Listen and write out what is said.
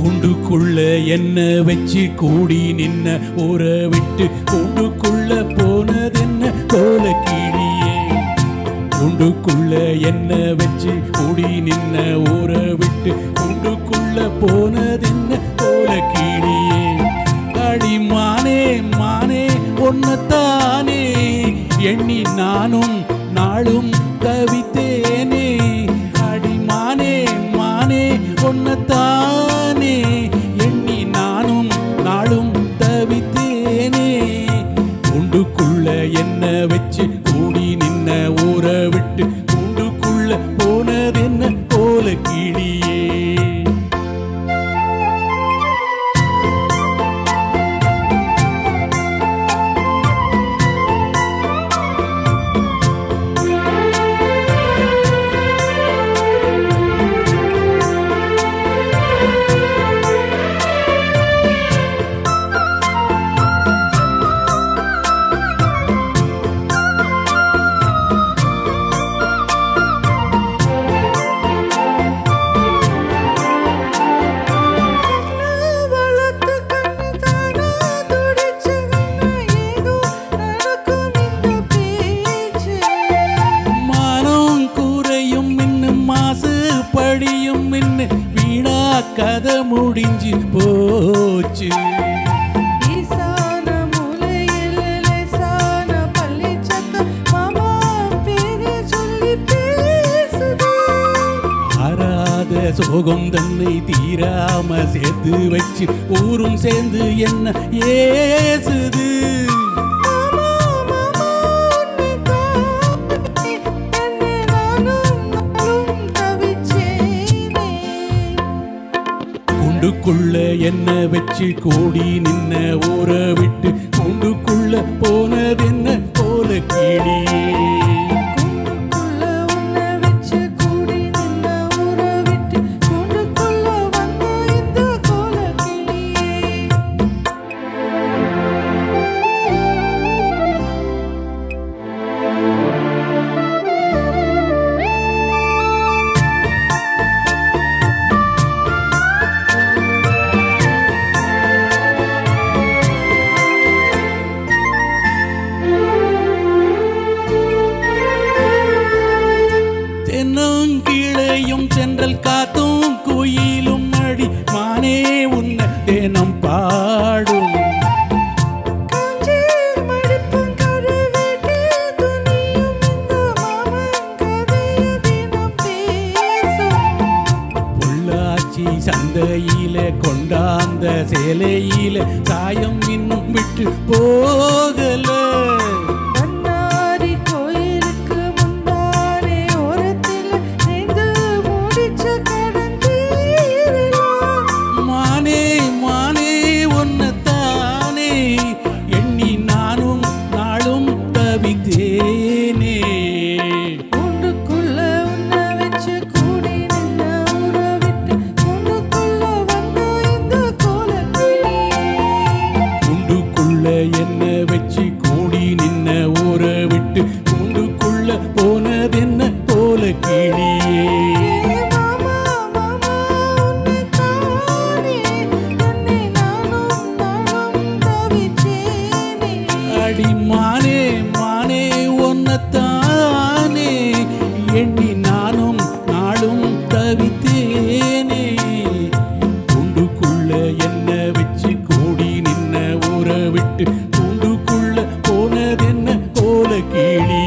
கூண்டுக்குள்ள என்ன வச்சு கூடி நின்ன ஊற விட்டு கூண்டுக்குள்ள போனதென்ன கோல கிளியே. கூண்டுக்குள்ள என்ன வச்சு கூடி நின்ன ஊற விட்டு கூண்டுக்குள்ள போனதென்ன கோல கிளியே. அடி மானே மானே ஒன்னத்தானே எண்ணி நானும் நாளும் தவித்தேனே. அடி மானே மானே ஒன்னத்தானே எண்ணி நானும் நாளும் தவித்தேனே. கூண்டுக்குள்ள என்ன வச்சு கூடி நின்ன ஊற விட்டு கூண்டுக்குள்ள போனதென்ன கோல கிளியே. படியும் மின்னு வீணா கதை முடிஞ்சு போச்சு. ஆறாத சோகம் தன்னை தீராம சேர்த்து வச்சு ஊரும் சேர்ந்து என்ன ஏசுது. கூண்டுக்குள்ள என்ன வச்சு கூடி நின்ன ஊற விட்டு கூண்டுக்குள்ள போனதென்ன கோல கிளியே. தென்னங்கிளையும் சென்றல் காத்தும் குயிலும் அடி மானே உன்ன தேனம் பாடும். பொள்ளாச்சி சந்தையில கொண்டாந்த சேலையில சாயம் இன்னும் விட்டு போகல. என்ன வச்சு கூடி நின்ன ஊற விட்டு கூண்டுக்குள்ள போனதென்ன கோல கிளியே. அடி மானே மானே ஒன்னத்தானே எண்ணி நானும் நாளும் தவித்தேனே. கூண்டுக்குள்ள என்ன வச்சு கூடி நின்ன ஊற விட்டு கூண்டுக்குள்ள போனதென்ன கோல கிளி.